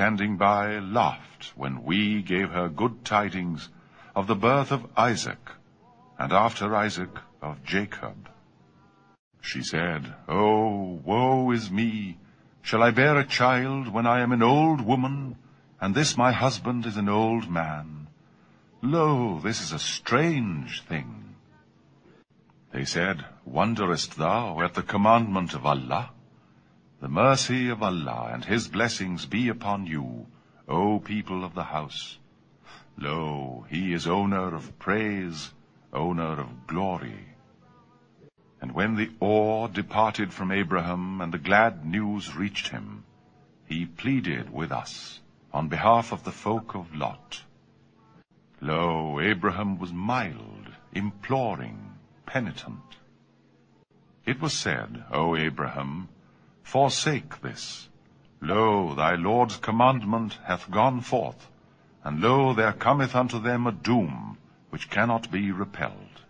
standing by, laughed when we gave her good tidings of the birth of Isaac, and after Isaac of Jacob. She said, "Oh, woe is me! Shall I bear a child when I am an old woman, and this my husband is an old man? Lo, this is a strange thing." They said, "Wonderest thou at the commandment of Allah? The mercy of Allah and his blessings be upon you, O people of the house. Lo, he is owner of praise, owner of glory." And when the awe departed from Abraham and the glad news reached him, he pleaded with us on behalf of the folk of Lot. Lo, Abraham was mild, imploring, penitent. It was said, "O Abraham, forsake this. Lo, thy Lord's commandment hath gone forth, and lo, there cometh unto them a doom which cannot be repelled."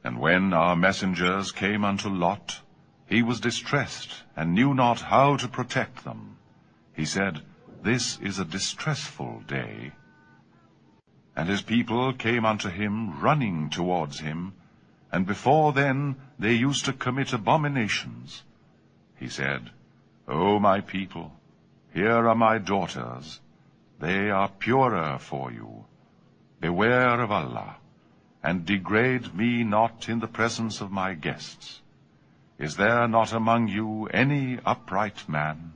And when our messengers came unto Lot, he was distressed, and knew not how to protect them. He said, "This is a distressful day." And his people came unto him, running towards him, and before then they used to commit abominations. He said, "O my people, here are my daughters. They are purer for you. Beware of Allah, and degrade me not in the presence of my guests. Is there not among you any upright man?"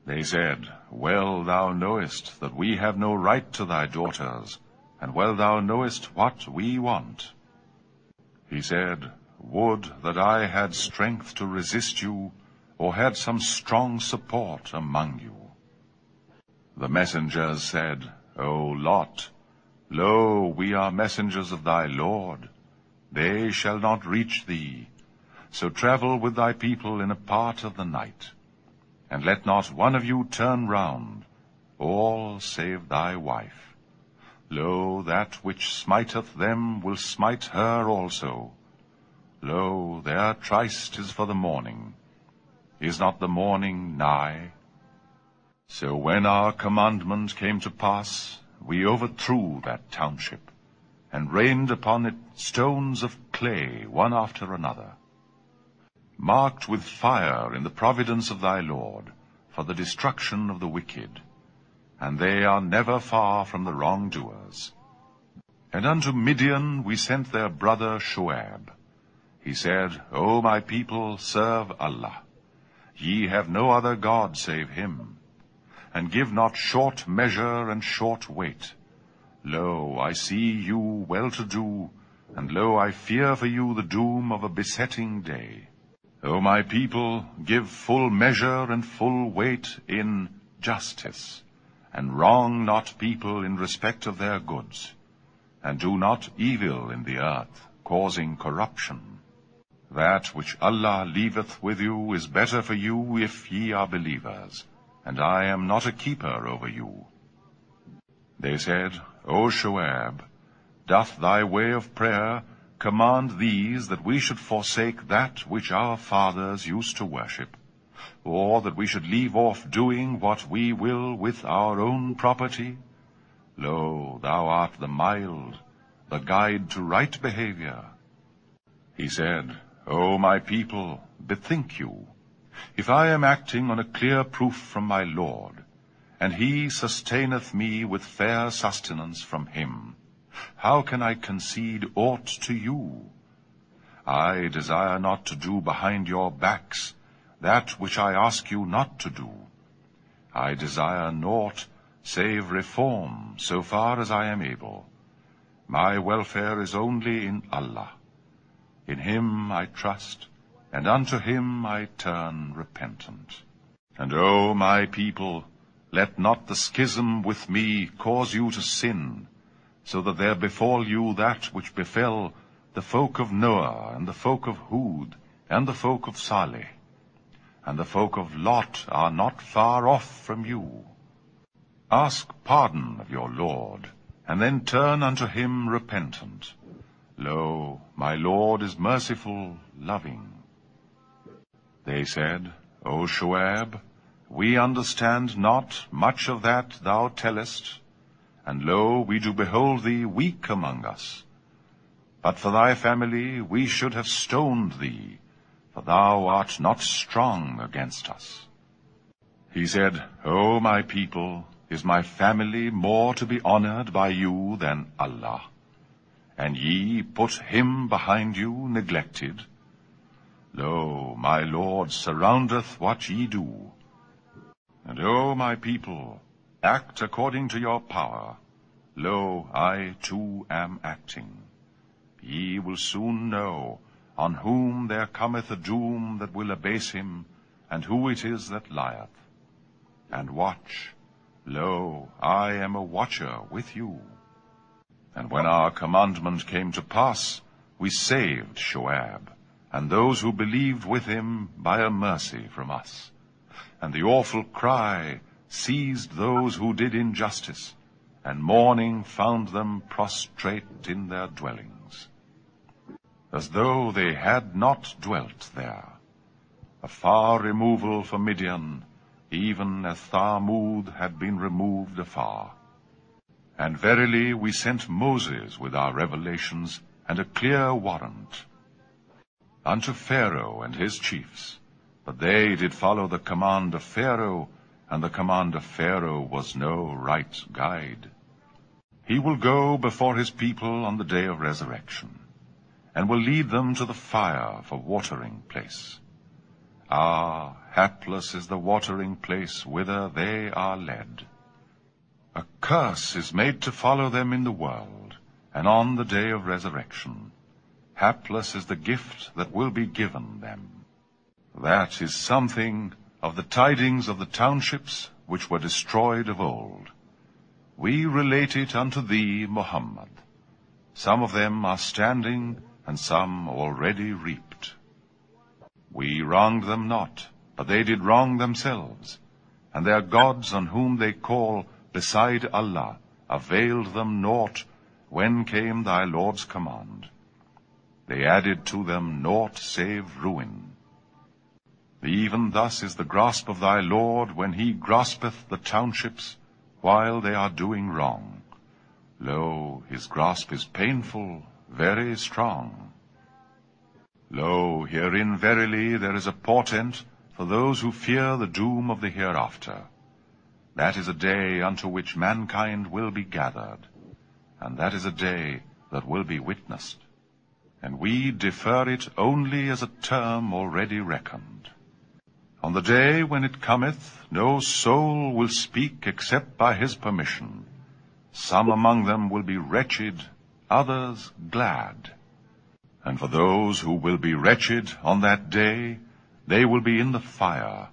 They said, "Well thou knowest that we have no right to thy daughters, and well thou knowest what we want." He said, "Would that I had strength to resist you, or had some strong support among you." The messengers said, "O Lot, lo, we are messengers of thy Lord. They shall not reach thee. So travel with thy people in a part of the night. And let not one of you turn round, all save thy wife. Lo, that which smiteth them will smite her also. Lo, their tryst is for the morning. Is not the morning nigh?" So when our commandment came to pass, we overthrew that township, and rained upon it stones of clay, one after another, marked with fire in the providence of thy Lord, for the destruction of the wicked, and they are never far from the wrongdoers. And unto Midian we sent their brother Shuaib. He said, "O my people, serve Allah. Ye have no other God save him. And give not short measure and short weight. Lo, I see you well-to-do, and lo, I fear for you the doom of a besetting day. O my people, give full measure and full weight in justice, and wrong not people in respect of their goods, and do not evil in the earth, causing corruption. That which Allah leaveth with you is better for you if ye are believers, and I am not a keeper over you." They said, "O Shuaib, doth thy way of prayer command these that we should forsake that which our fathers used to worship, or that we should leave off doing what we will with our own property? Lo, thou art the mild, the guide to right behavior." He said, "O my people, bethink you. If I am acting on a clear proof from my Lord, and he sustaineth me with fair sustenance from him, how can I concede aught to you? I desire not to do behind your backs that which I ask you not to do. I desire naught save reform so far as I am able. My welfare is only in Allah. In him I trust, and unto him I turn repentant. And O my people, let not the schism with me cause you to sin, so that there befall you that which befell the folk of Noah, and the folk of Hud, and the folk of Saleh. And the folk of Lot are not far off from you. Ask pardon of your Lord, and then turn unto him repentant. Lo, my Lord is merciful, loving." They said, "O Shuaib, We understand not much of that thou tellest, and lo, we do behold thee weak among us. But for thy family we should have stoned thee, for thou art not strong against us. He said, O my people, is my family more to be honored by you than Allah? And ye put him behind you neglected? Lo, my Lord surroundeth what ye do. And O my people, act according to your power. Lo, I too am acting. Ye will soon know on whom there cometh a doom that will abase him, and who it is that lieth. And watch, lo, I am a watcher with you. And when our commandment came to pass, we saved Shoab, and those who believed with him by a mercy from us. And the awful cry seized those who did injustice, and mourning found them prostrate in their dwellings, as though they had not dwelt there. A far removal for Midian, even as Thamud had been removed afar. And verily we sent Moses with our revelations and a clear warrant unto Pharaoh and his chiefs, but they did follow the command of Pharaoh, and the command of Pharaoh was no right guide. He will go before his people on the day of resurrection, and will lead them to the fire for watering place. Ah, hapless is the watering place whither they are led. A curse is made to follow them in the world, and on the day of resurrection. Hapless is the gift that will be given them. That is something of the tidings of the townships which were destroyed of old. We relate it unto thee, Muhammad. Some of them are standing, and some already reaped. We wronged them not, but they did wrong themselves, and their gods on whom they call beside Allah availed them naught when came thy Lord's command. They added to them naught save ruin. Even thus is the grasp of thy Lord when he graspeth the townships while they are doing wrong. Lo, his grasp is painful, very strong. Lo, herein verily there is a portent for those who fear the doom of the hereafter. That is a day unto which mankind will be gathered, and that is a day that will be witnessed. And we defer it only as a term already reckoned. On the day when it cometh, no soul will speak except by his permission. Some among them will be wretched, others glad. And for those who will be wretched on that day, they will be in the fire,